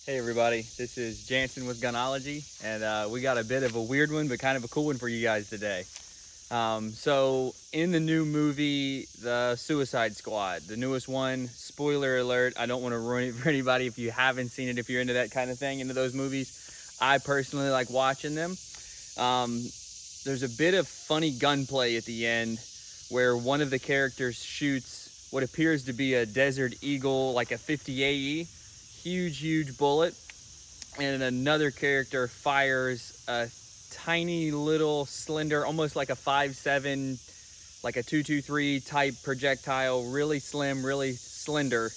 Hey everybody, this is Jansen with Gunology, and we got a bit of a weird one, but kind of a cool one for you guys today. So in the new movie, The Suicide Squad, the newest one, spoiler alert, I don't want to ruin it for anybody if you haven't seen it, if you're into that kind of thing, into those movies. I personally like watching them. Um, there's a bit of funny gunplay at the end where one of the characters shoots what appears to be a Desert Eagle, like a 50 AE, huge bullet, and another character fires a tiny little slender, almost like a 5.7, like a 223 type projectile, really slim, really slender.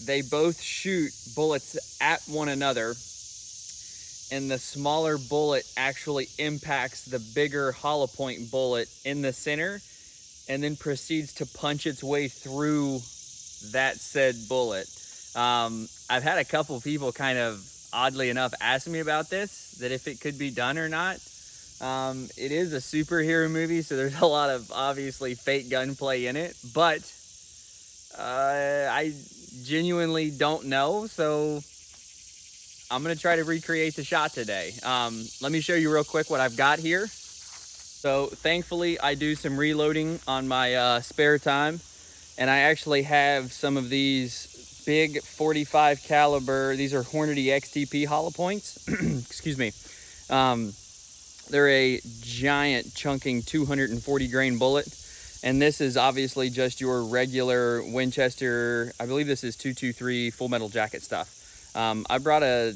They both shoot bullets at one another, and the smaller bullet actually impacts the bigger hollow point bullet in the center and then proceeds to punch its way through that said bullet. I've had a couple people kind of oddly enough ask me about this, that if it could be done or not. It is a superhero movie, so there's a lot of obviously fake gunplay in it, but I genuinely don't know, so I'm going to try to recreate the shot today. Let me show you real quick what I've got here. So thankfully I do some reloading on my spare time, and I actually have some of these big 45 caliber, these are Hornady XTP hollow points. Excuse me. They're a giant chunking 240 grain bullet, and this is obviously just your regular Winchester, I believe this is 223 full metal jacket stuff. I brought a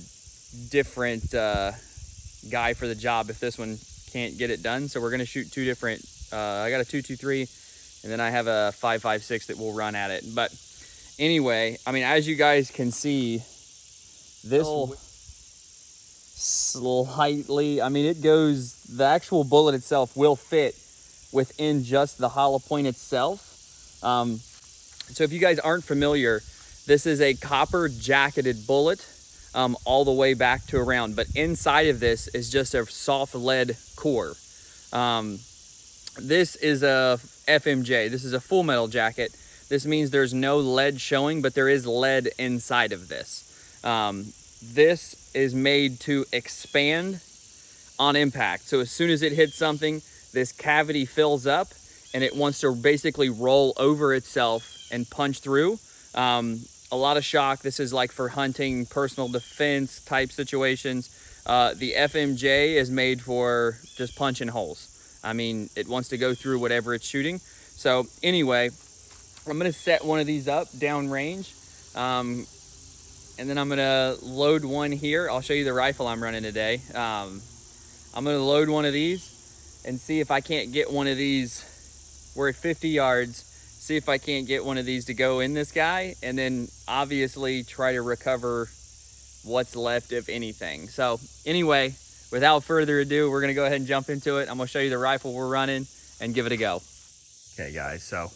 different guy for the job if this one can't get it done, so we're going to shoot two different, I got a 223 and then I have a 5.56 that will run at it. But anyway, I mean, as you guys can see, this slightly, I mean, it goes, the actual bullet itself will fit within just the hollow point itself. So if you guys aren't familiar, this is a copper jacketed bullet all the way back to around, but inside of this is just a soft lead core. This is a FMJ. This is a full metal jacket. This means there's no lead showing, but there is lead inside of this. This is made to expand on impact. So as soon as it hits something, this cavity fills up and it wants to basically roll over itself and punch through. A lot of shock. This is like for hunting, personal defense type situations. The FMJ is made for just punching holes. I mean, it wants to go through whatever it's shooting. So anyway, I'm gonna set one of these up downrange, and then I'm gonna load one here. I'll show you the rifle I'm running today. I'm gonna load one of these and see if I can't get one of these. We're at 50 yards. See if I can't get one of these to go in this guy, and then obviously try to recover what's left, if anything. So anyway, without further ado, we're gonna go ahead and jump into it. I'm gonna show you the rifle we're running and give it a go. Okay guys, so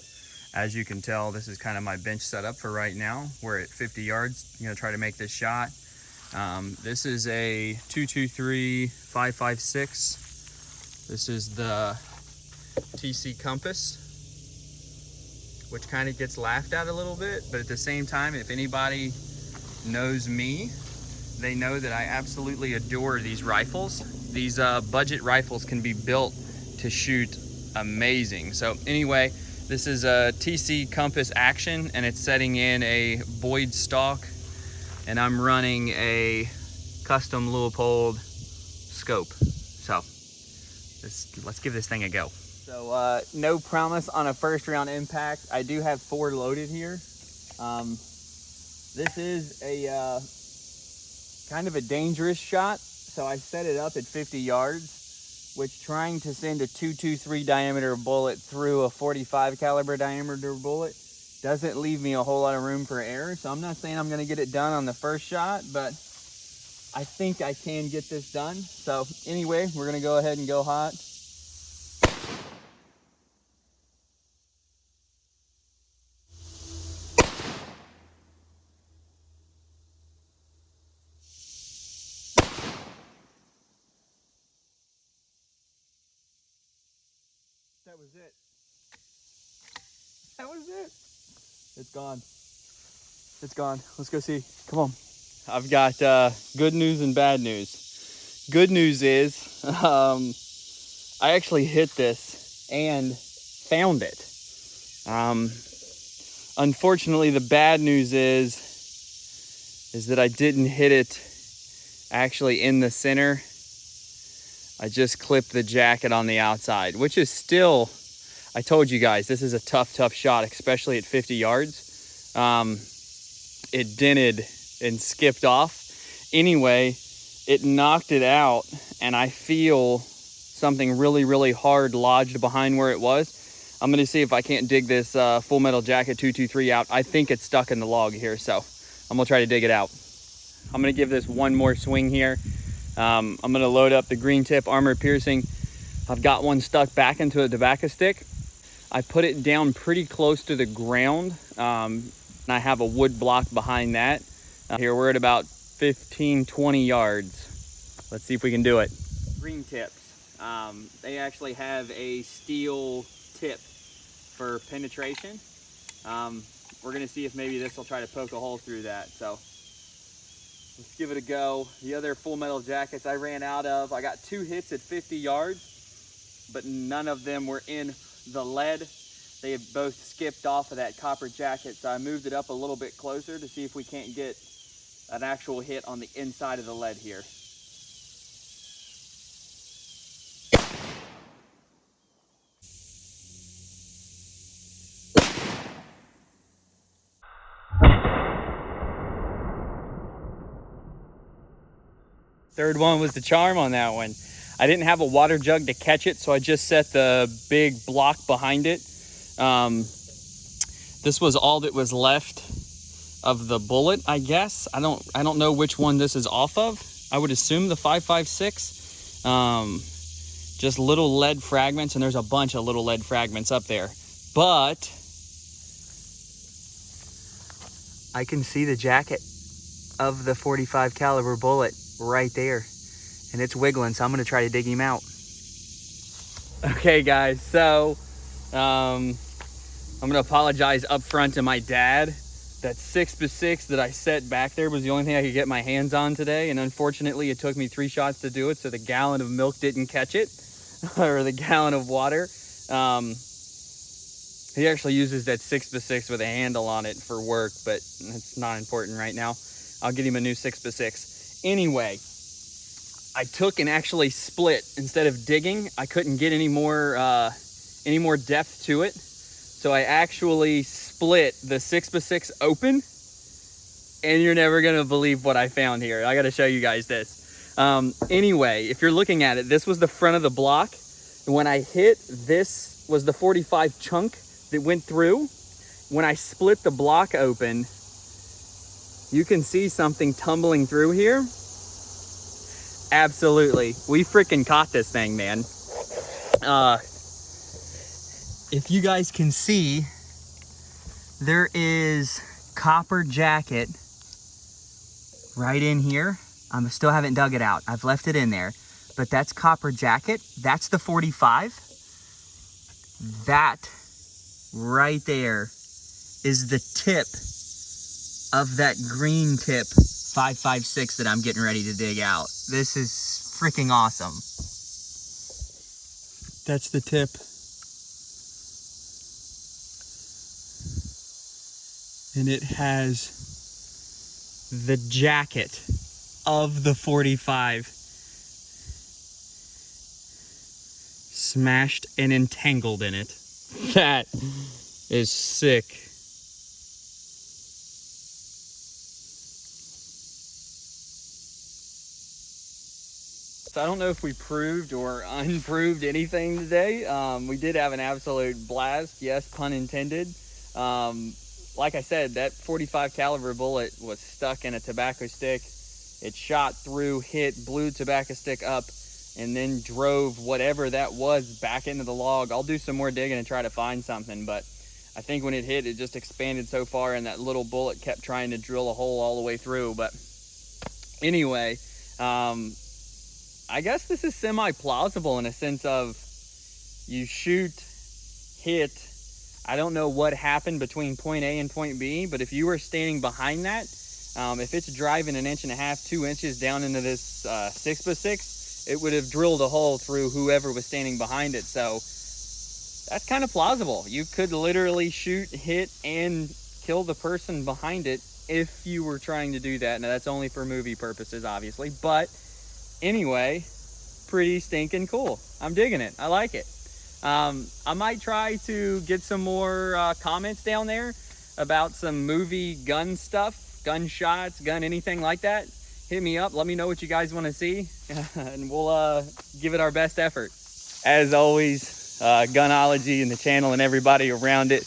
as you can tell, this is kind of my bench setup for right now. We're at 50 yards. I'm gonna try to make this shot. This is a 223 5.56. This is the TC Compass, which kind of gets laughed at a little bit, but at the same time, if anybody knows me, they know that I absolutely adore these rifles. These budget rifles can be built to shoot amazing. So anyway, this is a TC Compass Action, and it's setting in a Boyd stock, and I'm running a custom Leupold scope. So let's give this thing a go. So no promise on a first round impact. I do have 4 loaded here. This is a kind of a dangerous shot, so I set it up at 50 yards, which trying to send a 223 diameter bullet through a 45 caliber diameter bullet doesn't leave me a whole lot of room for error. So I'm not saying I'm gonna get it done on the first shot, but I think I can get this done. So anyway, we're gonna go ahead and go hot. That was it. That was it. It's gone. It's gone. Let's go see. Come on. I've got good news and bad news. Good news is I actually hit this and found it. Unfortunately, the bad news is that I didn't hit it actually in the center. I just clipped the jacket on the outside, which is still, I told you guys, this is a tough shot, especially at 50 yards. It dented and skipped off. Anyway, it knocked it out, and I feel something really hard lodged behind where it was. I'm gonna see if I can't dig this Full Metal Jacket 223 out. I think it's stuck in the log here, so I'm gonna try to dig it out. I'm gonna give this one more swing here. I'm gonna load up the green tip armor piercing. I've got one stuck back into a tobacco stick. I put it down pretty close to the ground. And I have a wood block behind that. Here we're at about 15-20 yards. Let's see if we can do it. Green tips. They actually have a steel tip for penetration. We're gonna see if maybe this will try to poke a hole through that. So let's give it a go. The other Full Metal Jackets I ran out of, I got 2 hits at 50 yards, but none of them were in the lead. They have both skipped off of that copper jacket, so I moved it up a little bit closer to see if we can't get an actual hit on the inside of the lead here. Third one was the charm on that one. I didn't have a water jug to catch it, so I just set the big block behind it. This was all that was left of the bullet, I guess. I don't know which one this is off of. I would assume the 5.56. Just little lead fragments, and there's a bunch of little lead fragments up there. But I can see the jacket of the .45 caliber bullet right there, and it's wiggling, so I'm gonna try to dig him out. Okay guys, so I'm gonna apologize up front to my dad. That 6x6 that I set back there was the only thing I could get my hands on today, and unfortunately it took me 3 shots to do it, so the gallon of milk didn't catch it, or the gallon of water. He actually uses that 6x6 with a handle on it for work, but it's not important right now. I'll get him a new 6x6. Anyway, I took and actually split instead of digging. I couldn't get any more depth to it, so I actually split the 6x6 open, and you're never gonna believe what I found here. I gotta show you guys this. Anyway, if you're looking at it, this was the front of the block. When I hit, this was the .45 chunk that went through. When I split the block open, you can see something tumbling through here. Absolutely. We freaking caught this thing, man. If you guys can see, there is copper jacket right in here. I still haven't dug it out. I've left it in there, but that's copper jacket. That's the .45. That right there is the tip of that green tip 5.56 that I'm getting ready to dig out. This is freaking awesome. That's the tip. And it has the jacket of the .45 smashed and entangled in it. That is sick. So I don't know if we proved or unproved anything today. We did have an absolute blast. Yes, pun intended. Like I said, that .45 caliber bullet was stuck in a tobacco stick. It shot through, hit, blew the tobacco stick up, and then drove whatever that was back into the log. I'll do some more digging and try to find something, but I think when it hit, it just expanded so far, and that little bullet kept trying to drill a hole all the way through. But anyway, I guess this is semi-plausible in a sense of you shoot, hit. I don't know what happened between point A and point B, but if you were standing behind that, If it's driving 1.5 inches, 2 inches down into this 6x6, it would have drilled a hole through whoever was standing behind it. So that's kind of plausible. You could literally shoot, hit, and kill the person behind it if you were trying to do that. Now that's only for movie purposes, obviously, but anyway, pretty stinking cool. I'm digging it. I like it. I might try to get some more comments down there about some movie gun stuff, gunshots, anything like that. Hit me up. Let me know what you guys want to see, and we'll give it our best effort. As always, Gunology and the channel and everybody around it,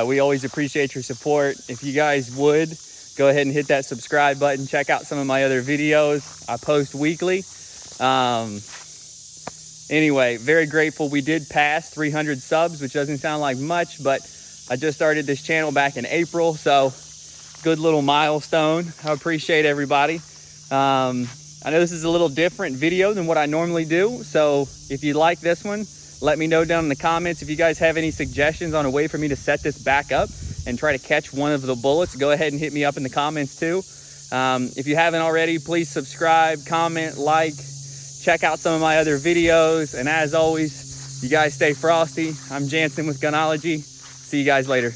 we always appreciate your support. If you guys would, go ahead and hit that subscribe button. Check out some of my other videos. I post weekly. Anyway, very grateful. We did pass 300 subs, which doesn't sound like much, but I just started this channel back in April, so good little milestone. I appreciate everybody. I know this is a little different video than what I normally do, so if you like this one, let me know down in the comments. If you guys have any suggestions on a way for me to set this back up and try to catch one of the bullets, go ahead and hit me up in the comments too. If you haven't already, please subscribe, comment, like, check out some of my other videos. And as always, you guys stay frosty. I'm Jansen with Gunology. See you guys later.